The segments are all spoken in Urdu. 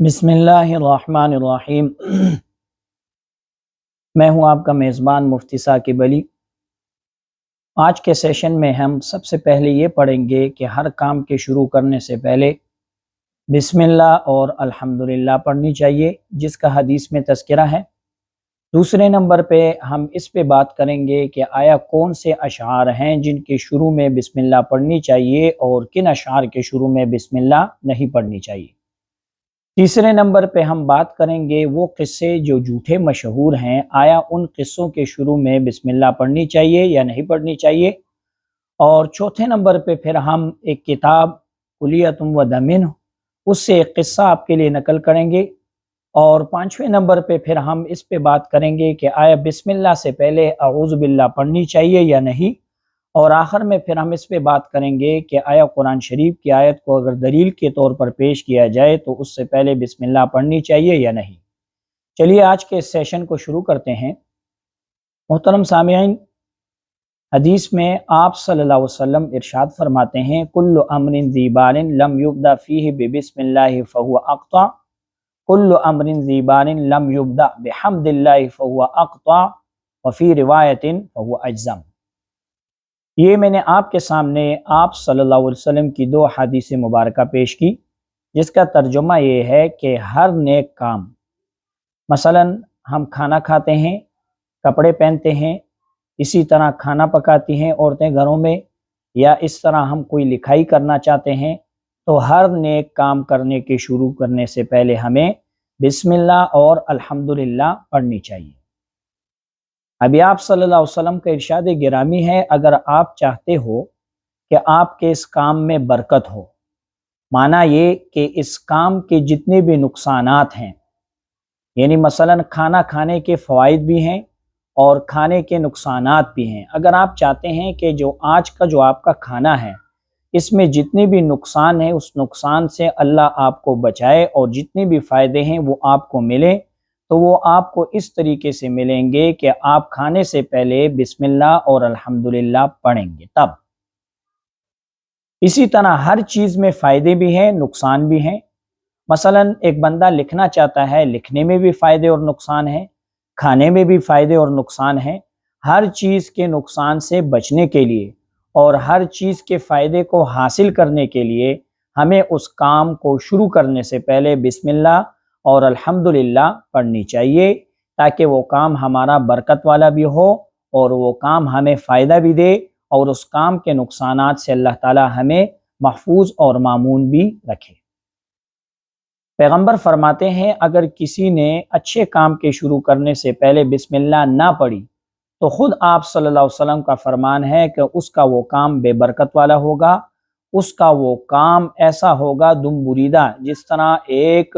بسم اللہ الرحمن الرحیم۔ میں ہوں آپ کا میزبان مفتی ثاقب علی۔ آج کے سیشن میں ہم سب سے پہلے یہ پڑھیں گے کہ ہر کام کے شروع کرنے سے پہلے بسم اللہ اور الحمدللہ پڑھنی چاہیے، جس کا حدیث میں تذکرہ ہے۔ دوسرے نمبر پہ ہم اس پہ بات کریں گے کہ آیا کون سے اشعار ہیں جن کے شروع میں بسم اللہ پڑھنی چاہیے اور کن اشعار کے شروع میں بسم اللہ نہیں پڑھنی چاہیے۔ تیسرے نمبر پہ ہم بات کریں گے وہ قصے جو جھوٹے مشہور ہیں، آیا ان قصوں کے شروع میں بسم اللہ پڑھنی چاہیے یا نہیں پڑھنی چاہیے۔ اور چوتھے نمبر پہ پھر ہم ایک کتاب کلیۃ و دمن اس سے ایک قصہ آپ کے لیے نقل کریں گے۔ اور پانچویں نمبر پہ پھر ہم اس پہ بات کریں گے کہ آیا بسم اللہ سے پہلے اعوذ باللہ پڑھنی چاہیے یا نہیں۔ اور آخر میں پھر ہم اس پہ بات کریں گے کہ آیا قرآن شریف کی آیت کو اگر دلیل کے طور پر پیش کیا جائے تو اس سے پہلے بسم اللہ پڑھنی چاہیے یا نہیں۔ چلیے آج کے اس سیشن کو شروع کرتے ہیں۔ محترم سامعین، حدیث میں آپ صلی اللہ علیہ وسلم ارشاد فرماتے ہیں کل امر ذی بال لم یبدأ فیہ ببسم اللہ فہو اقطع، کل امر ذی بال لم یبدأ بحمد اللہ فہو اقطع، وفی روایت فہو اجزم۔ یہ میں نے آپ کے سامنے آپ صلی اللہ علیہ وسلم کی دو حدیث مبارکہ پیش کی، جس کا ترجمہ یہ ہے کہ ہر نیک کام، مثلا ہم کھانا کھاتے ہیں، کپڑے پہنتے ہیں، اسی طرح کھانا پکاتی ہیں عورتیں گھروں میں، یا اس طرح ہم کوئی لکھائی کرنا چاہتے ہیں، تو ہر نیک کام کرنے کے شروع کرنے سے پہلے ہمیں بسم اللہ اور الحمدللہ پڑھنی چاہیے۔ ابھی آپ صلی اللہ علیہ وسلم کا ارشاد گرامی ہے، اگر آپ چاہتے ہو کہ آپ کے اس کام میں برکت ہو، معنی یہ کہ اس کام کے جتنے بھی نقصانات ہیں، یعنی مثلا کھانا کھانے کے فوائد بھی ہیں اور کھانے کے نقصانات بھی ہیں، اگر آپ چاہتے ہیں کہ جو آج کا جو آپ کا کھانا ہے اس میں جتنے بھی نقصان ہیں اس نقصان سے اللہ آپ کو بچائے اور جتنے بھی فائدے ہیں وہ آپ کو ملیں، تو وہ آپ کو اس طریقے سے ملیں گے کہ آپ کھانے سے پہلے بسم اللہ اور الحمدللہ پڑھیں گے تب۔ اسی طرح ہر چیز میں فائدے بھی ہیں، نقصان بھی ہیں۔ مثلا ایک بندہ لکھنا چاہتا ہے، لکھنے میں بھی فائدے اور نقصان ہیں، کھانے میں بھی فائدے اور نقصان ہیں۔ ہر چیز کے نقصان سے بچنے کے لیے اور ہر چیز کے فائدے کو حاصل کرنے کے لیے ہمیں اس کام کو شروع کرنے سے پہلے بسم اللہ اور الحمدللہ پڑھنی چاہیے، تاکہ وہ کام ہمارا برکت والا بھی ہو اور وہ کام ہمیں فائدہ بھی دے اور اس کام کے نقصانات سے اللہ تعالی ہمیں محفوظ اور مامون بھی رکھے۔ پیغمبر فرماتے ہیں اگر کسی نے اچھے کام کے شروع کرنے سے پہلے بسم اللہ نہ پڑھی تو خود آپ صلی اللہ علیہ وسلم کا فرمان ہے کہ اس کا وہ کام بے برکت والا ہوگا، اس کا وہ کام ایسا ہوگا دم بریدہ، جس طرح ایک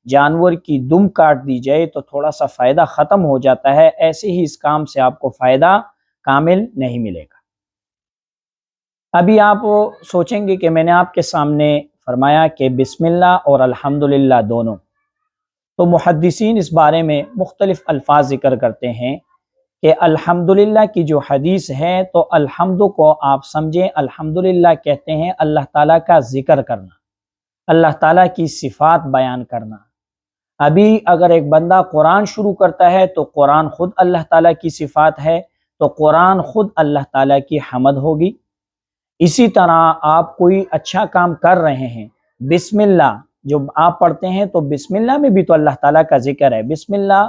جانور کی دم کاٹ دی جائے تو تھوڑا سا فائدہ ختم ہو جاتا ہے، ایسے ہی اس کام سے آپ کو فائدہ کامل نہیں ملے گا۔ ابھی آپ سوچیں گے کہ میں نے آپ کے سامنے فرمایا کہ بسم اللہ اور الحمدللہ دونوں، تو محدثین اس بارے میں مختلف الفاظ ذکر کرتے ہیں کہ الحمدللہ کی جو حدیث ہے تو الحمد کو آپ سمجھیں، الحمدللہ کہتے ہیں اللہ تعالیٰ کا ذکر کرنا، اللہ تعالیٰ کی صفات بیان کرنا۔ ابھی اگر ایک بندہ قرآن شروع کرتا ہے تو قرآن خود اللہ تعالیٰ کی صفات ہے، تو قرآن خود اللہ تعالیٰ کی حمد ہوگی۔ اسی طرح آپ کوئی اچھا کام کر رہے ہیں، بسم اللہ جو آپ پڑھتے ہیں تو بسم اللہ میں بھی تو اللہ تعالیٰ کا ذکر ہے، بسم اللہ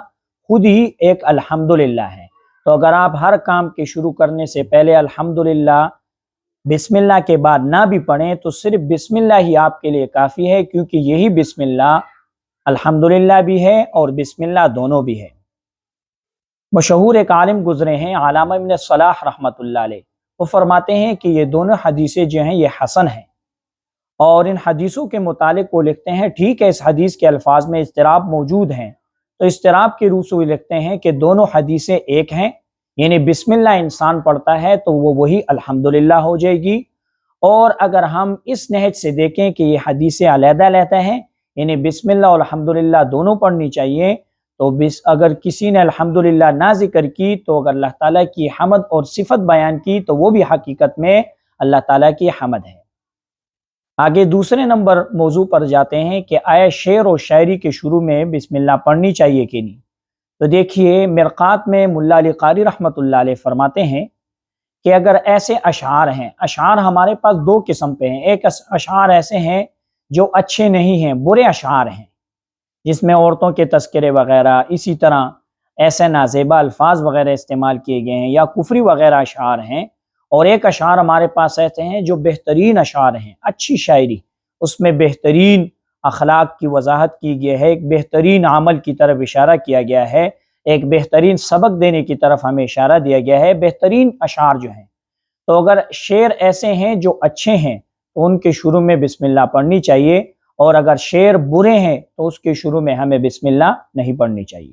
خود ہی ایک الحمدللہ ہے۔ تو اگر آپ ہر کام کے شروع کرنے سے پہلے الحمدللہ بسم اللہ کے بعد نہ بھی پڑھیں تو صرف بسم اللہ ہی آپ کے لیے کافی ہے، کیونکہ یہی بسم اللہ الحمدللہ بھی ہے اور بسم اللہ دونوں بھی ہے۔ مشہور ایک عالم گزرے ہیں علامہ ابن صلاح رحمۃ اللہ علیہ، وہ فرماتے ہیں کہ یہ دونوں حدیثیں جو ہیں یہ حسن ہیں، اور ان حدیثوں کے متعلق وہ لکھتے ہیں ٹھیک ہے اس حدیث کے الفاظ میں اضطراب موجود ہیں، تو اضطراب کے روح سے وہ لکھتے ہیں کہ دونوں حدیثیں ایک ہیں، یعنی بسم اللہ انسان پڑھتا ہے تو وہ وہی الحمدللہ ہو جائے گی۔ اور اگر ہم اس نہج سے دیکھیں کہ یہ حدیثیں علیحدہ علیحدہ ہیں، یعنی بسم اللہ اور الحمدللہ دونوں پڑھنی چاہیے، تو اگر کسی نے الحمدللہ نہ ذکر کی تو اگر اللہ تعالیٰ کی حمد اور صفت بیان کی تو وہ بھی حقیقت میں اللہ تعالیٰ کی حمد ہے۔ آگے دوسرے نمبر موضوع پر جاتے ہیں کہ آیا شعر و شاعری کے شروع میں بسم اللہ پڑھنی چاہیے کہ نہیں؟ تو دیکھیے، مرقات میں ملا علی قاری رحمۃ اللہ علیہ فرماتے ہیں کہ اگر ایسے اشعار ہیں، اشعار ہمارے پاس دو قسم پہ ہیں، ایک اشعار ایسے ہیں جو اچھے نہیں ہیں، برے اشعار ہیں، جس میں عورتوں کے تذکرے وغیرہ، اسی طرح ایسے نازیبا الفاظ وغیرہ استعمال کیے گئے ہیں یا کفری وغیرہ اشعار ہیں، اور ایک اشعار ہمارے پاس ایسے ہیں جو بہترین اشعار ہیں، اچھی شاعری، اس میں بہترین اخلاق کی وضاحت کی گئی ہے، ایک بہترین عمل کی طرف اشارہ کیا گیا ہے، ایک بہترین سبق دینے کی طرف ہمیں اشارہ دیا گیا ہے، بہترین اشعار جو ہیں۔ تو اگر شعر ایسے ہیں جو اچھے ہیں تو ان کے شروع میں بسم اللہ پڑھنی چاہیے، اور اگر شعر برے ہیں تو اس کے شروع میں ہمیں بسم اللہ نہیں پڑھنی چاہیے۔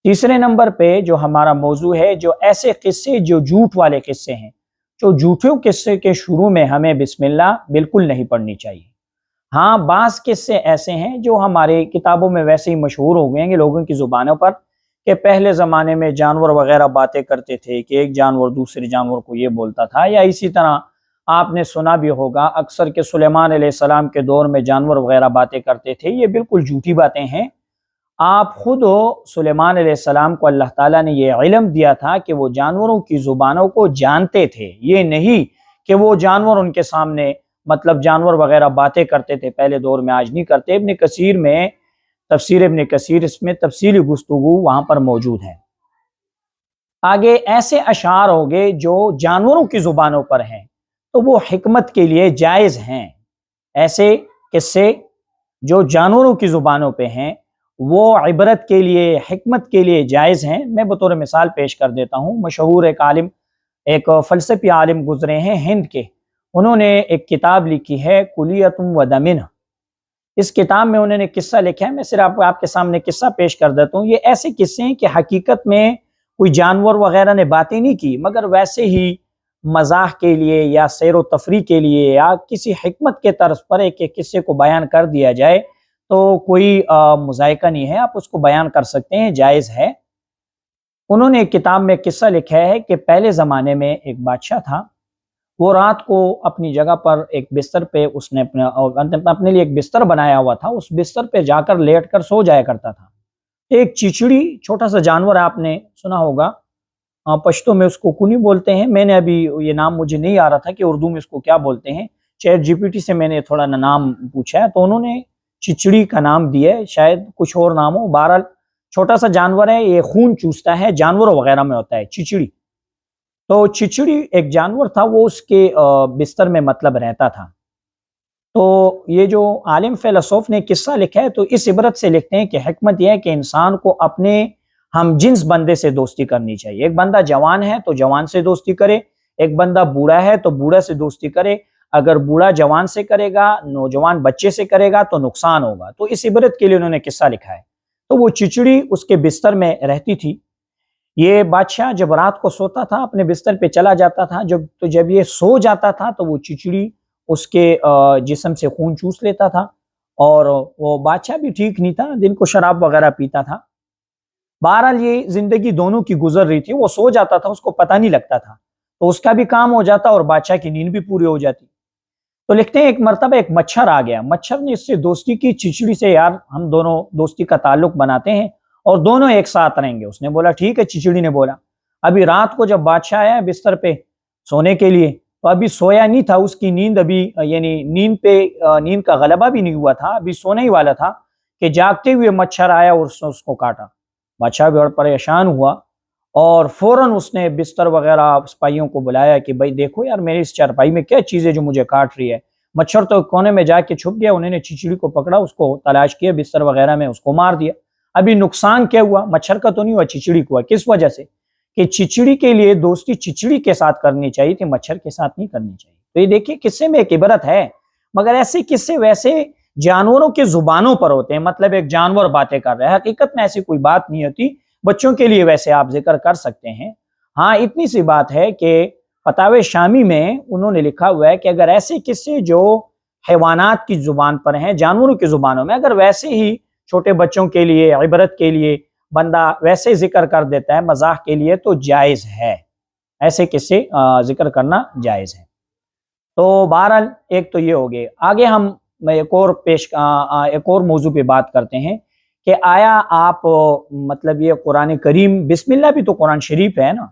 تیسرے نمبر پہ جو ہمارا موضوع ہے، جو ایسے قصے جو جھوٹ والے قصے ہیں، جو جھوٹوں قصے کے شروع میں ہمیں بسم اللہ بالکل نہیں پڑھنی چاہیے۔ ہاں، بعض قصے ایسے ہیں جو ہمارے کتابوں میں ویسے ہی مشہور ہو گئے ہیں لوگوں کی زبانوں پر، کہ پہلے زمانے میں جانور وغیرہ باتیں کرتے تھے کہ ایک جانور دوسرے جانور کو یہ بولتا تھا، یا اسی طرح آپ نے سنا بھی ہوگا اکثر کہ سلیمان علیہ السلام کے دور میں جانور وغیرہ باتیں کرتے تھے۔ یہ بالکل جھوٹی باتیں ہیں۔ آپ خود سلیمان علیہ السلام کو اللہ تعالیٰ نے یہ علم دیا تھا کہ وہ جانوروں کی زبانوں کو جانتے تھے، یہ نہیں کہ وہ جانور ان کے سامنے مطلب جانور وغیرہ باتیں کرتے تھے پہلے دور میں، آج نہیں کرتے۔ ابن کثیر میں تفسیر ابن کثیر، اس میں تفصیلی گفتگو وہاں پر موجود ہے۔ آگے ایسے اشعار ہو گئے جو جانوروں کی زبانوں پر ہیں تو وہ حکمت کے لیے جائز ہیں۔ ایسے قصے جو جانوروں کی زبانوں پہ ہیں وہ عبرت کے لیے، حکمت کے لیے جائز ہیں۔ میں بطور مثال پیش کر دیتا ہوں۔ مشہور ایک فلسفی عالم گزرے ہیں ہند کے، انہوں نے ایک کتاب لکھی ہے کلیتم و دمن۔ اس کتاب میں انہوں نے قصہ لکھا ہے، میں صرف آپ کے سامنے قصہ پیش کر دیتا ہوں۔ یہ ایسے قصے ہیں کہ حقیقت میں کوئی جانور وغیرہ نے باتیں نہیں کی، مگر ویسے ہی مزاح کے لیے یا سیر و تفریح کے لیے یا کسی حکمت کے طرز پر ایک قصے کو بیان کر دیا جائے تو کوئی مذائقہ نہیں ہے، آپ اس کو بیان کر سکتے ہیں، جائز ہے۔ انہوں نے ایک کتاب میں قصہ لکھا ہے کہ پہلے زمانے میں ایک بادشاہ تھا، وہ رات کو اپنی جگہ پر ایک بستر پہ اس نے اپنے لیے ایک بستر بنایا ہوا تھا، اس بستر پہ جا کر لیٹ کر سو جایا کرتا تھا۔ ایک چچڑی، چھوٹا سا جانور، آپ نے سنا ہوگا، پشتو میں اس کو کنی بولتے ہیں، میں نے ابھی یہ نام مجھے نہیں آ رہا تھا کہ اردو میں اس کو کیا بولتے ہیں، چیٹ جی پی ٹی سے میں نے تھوڑا نام پوچھا ہے تو انہوں نے چچڑی کا نام دیا ہے، شاید کچھ اور نام ہو۔ بہرحال چھوٹا سا جانور ہے، یہ خون چوستا ہے، جانوروں وغیرہ میں ہوتا ہے چچڑی۔ تو چچڑی ایک جانور تھا، وہ اس کے بستر میں مطلب رہتا تھا۔ تو یہ جو عالم فیلسوف نے قصہ لکھا ہے تو اس عبرت سے لکھتے ہیں کہ حکمت یہ ہے کہ انسان کو اپنے ہم جنس بندے سے دوستی کرنی چاہیے۔ ایک بندہ جوان ہے تو جوان سے دوستی کرے، ایک بندہ بوڑھا ہے تو بوڑھا سے دوستی کرے۔ اگر بوڑھا جوان سے کرے گا، نوجوان بچے سے کرے گا تو نقصان ہوگا۔ تو اس عبرت کے لیے انہوں نے قصہ لکھا ہے۔ تو وہ چچڑی اس کے بستر میں رہتی تھی۔ یہ بادشاہ جب رات کو سوتا تھا اپنے بستر پہ چلا جاتا تھا، جب یہ سو جاتا تھا تو وہ چچڑی اس کے جسم سے خون چوس لیتا تھا، اور وہ بادشاہ بھی ٹھیک نہیں تھا، دن کو شراب وغیرہ پیتا تھا۔ بہرحال یہ زندگی دونوں کی گزر رہی تھی، وہ سو جاتا تھا، اس کو پتہ نہیں لگتا تھا، تو اس کا بھی کام ہو جاتا اور بادشاہ کی نیند بھی پوری ہو جاتی۔ تو لکھتے ہیں ایک مرتبہ ایک مچھر آ گیا، مچھر نے اس سے دوستی کی، چچڑی سے، یار ہم دونوں دوستی کا تعلق بناتے ہیں اور دونوں ایک ساتھ رہیں گے۔ اس نے بولا ٹھیک ہے، چچڑی نے بولا۔ ابھی رات کو جب بادشاہ آیا بستر پہ سونے کے لیے تو ابھی سویا نہیں تھا، اس کی نیند ابھی یعنی نیند کا غلبہ بھی نہیں ہوا تھا، ابھی سونے ہی والا تھا کہ جاگتے ہوئے مچھر آیا اور اس کو کاٹا۔ بادشاہ بھی بڑا پریشان ہوا اور فوراً اس نے بستر وغیرہ سپاہیوں کو بلایا کہ بھائی دیکھو یار، میری اس چارپائی میں کیا چیز ہے جو مجھے کاٹ رہی ہے۔ مچھر تو کونے میں جا کے چھپ گیا، انہوں نے چچڑی کو پکڑا، اس کو تلاش کیا بستر وغیرہ میں، اس کو مار دیا۔ ابھی نقصان کیا ہوا؟ مچھر کا تو نہیں ہوا، چچڑی کو ہوا۔ کس وجہ سے؟ کہ چچڑی کے لیے دوستی چچڑی کے ساتھ کرنی چاہیے تھی، مچھر کے ساتھ نہیں کرنی چاہیے۔ تو یہ دیکھیے قصے میں ایک عبرت ہے، مگر ایسے قصے ویسے جانوروں کے زبانوں پر ہوتے ہیں، مطلب ایک جانور باتیں کر رہا ہے، حقیقت میں ایسی کوئی بات نہیں ہوتی۔ بچوں کے لیے ویسے آپ ذکر کر سکتے ہیں۔ ہاں، اتنی سی بات ہے کہ فتاوی شامی میں انہوں نے لکھا ہوا ہے کہ اگر ایسے قصے جو حیوانات کی زبان پر ہیں، جانوروں کی زبانوں میں، اگر ویسے ہی چھوٹے بچوں کے لیے، عبرت کے لیے بندہ ویسے ذکر کر دیتا ہے مزاح کے لیے تو جائز ہے، ایسے قصے ذکر کرنا جائز ہے۔ تو بہرحال ایک تو یہ ہو گئے. آگے ہم ایک اور موضوع پہ بات کرتے ہیں کہ آیا آپ مطلب یہ قرآن کریم، بسم اللہ بھی تو قرآن شریف ہے نا،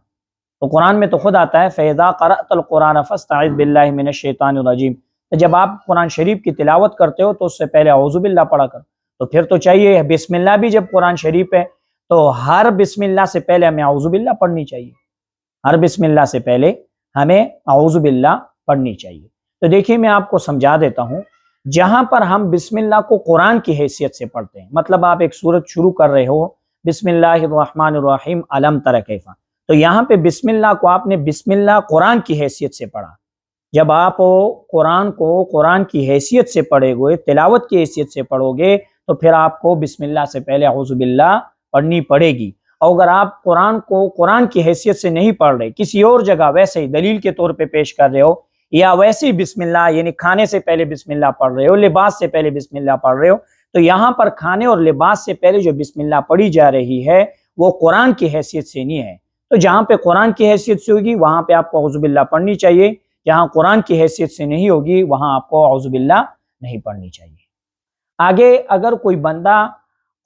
تو قرآن میں تو خود آتا ہے فَإِذَا قَرَأْتَ الْقُرْآنَ فَاسْتَعِذْ بِاللَّهِ مِنَ الشَّيْطَانِ الرَّجِيمِ. تو جب آپ قرآن شریف کی تلاوت کرتے ہو تو اس سے پہلے اعوذ باللہ پڑھا کر. تو پھر تو چاہیے بسم اللہ بھی جب قرآن شریف ہے تو ہر بسم اللہ سے پہلے ہمیں اعوذ باللہ پڑھنی چاہیے. ہر بسم اللہ سے پہلے ہمیں اعوذ باللہ پڑھنی چاہیے. تو دیکھیے میں آپ کو سمجھا دیتا ہوں. جہاں پر ہم بسم اللہ کو قرآن کی حیثیت سے پڑھتے ہیں، مطلب آپ ایک سورت شروع کر رہے ہو بسم اللہ الرحمن الرحیم الم تر کیف، تو یہاں پہ بسم اللہ کو آپ نے بسم اللہ قرآن کی حیثیت سے پڑھا. جب آپ قرآن کو قرآن کی حیثیت سے پڑھے گے، تلاوت کی حیثیت سے پڑھو گے، تو پھر آپ کو بسم اللہ سے پہلے اعوذ باللہ پڑھنی پڑے گی. اور اگر آپ قرآن کو قرآن کی حیثیت سے نہیں پڑھ رہے، کسی اور جگہ ویسے ہی دلیل کے طور پہ پیش کر رہے ہو، یا ویسے ہی بسم اللہ یعنی کھانے سے پہلے بسم اللہ پڑھ رہے ہو، لباس سے پہلے بسم اللہ پڑھ رہے ہو، تو یہاں پر کھانے اور لباس سے پہلے جو بسم اللہ پڑھی جا رہی ہے وہ قرآن کی حیثیت سے نہیں ہے. تو جہاں پہ قرآن کی حیثیت سے ہوگی وہاں پہ آپ کو اعوذ باللہ پڑھنی چاہیے، جہاں قرآن کی حیثیت سے نہیں ہوگی وہاں آپ کو اعوذ باللہ نہیں پڑھنی چاہیے. آگے اگر کوئی بندہ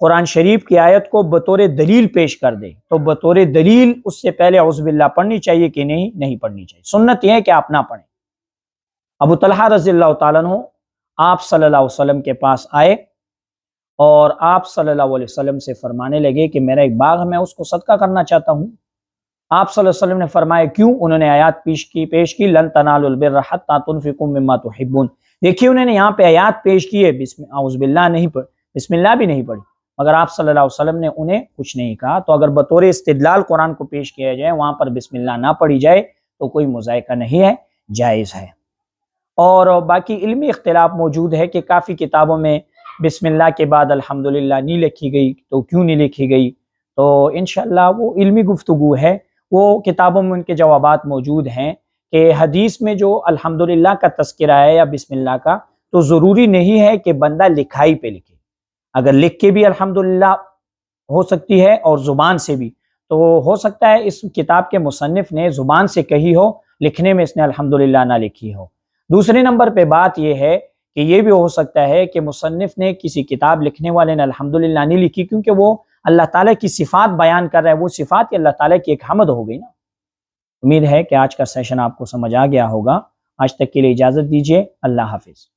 قرآن شریف کی آیت کو بطور دلیل پیش کر دے تو بطور دلیل اس سے پہلے اعوذ باللہ پڑھنی چاہیے کہ نہیں پڑھنی چاہیے. سنت یہ ہے کہ آپ نہ پڑھیں. ابو طلحہ رضی اللہ تعالیٰ عنہ آپ صلی اللہ علیہ وسلم کے پاس آئے اور آپ صلی اللہ علیہ وسلم سے فرمانے لگے کہ میرا ایک باغ ہے، میں اس کو صدقہ کرنا چاہتا ہوں. آپ صلی اللہ علیہ وسلم نے فرمایا کیوں؟ انہوں نے آیات پیش کی لن تنالوا البر حتى تنفقوا مما تحبون. دیکھیے انہوں نے یہاں پہ آیات پیش کی ہے، اعوذ باللہ نہیں پڑھ، بسم اللہ بھی نہیں پڑھی، مگر آپ صلی اللہ علیہ وسلم نے انہیں کچھ نہیں کہا. تو اگر بطور استدلال قرآن کو پیش کیا جائے، وہاں پر بسم اللہ نہ پڑھی جائے تو کوئی مذائقہ نہیں ہے، جائز ہے. اور باقی علمی اختلاف موجود ہے کہ کافی کتابوں میں بسم اللہ کے بعد الحمدللہ نہیں لکھی گئی، تو کیوں نہیں لکھی گئی؟ تو انشاءاللہ وہ علمی گفتگو ہے، وہ کتابوں میں ان کے جوابات موجود ہیں کہ حدیث میں جو الحمدللہ کا تذکرہ ہے یا بسم اللہ کا، تو ضروری نہیں ہے کہ بندہ لکھائی پہ لکھے. اگر لکھ کے بھی الحمدللہ ہو سکتی ہے اور زبان سے بھی، تو ہو سکتا ہے اس کتاب کے مصنف نے زبان سے کہی ہو، لکھنے میں اس نے الحمدللہ نہ لکھی ہو. دوسرے نمبر پہ بات یہ ہے کہ یہ بھی ہو سکتا ہے کہ مصنف نے کسی کتاب لکھنے والے نے الحمدللہ نہیں لکھی کیونکہ وہ اللہ تعالیٰ کی صفات بیان کر رہا ہے، وہ صفات اللہ تعالیٰ کی ایک حمد ہو گئی نا. امید ہے کہ آج کا سیشن آپ کو سمجھ آ گیا ہوگا. آج تک کے لیے اجازت دیجیے. اللہ حافظ.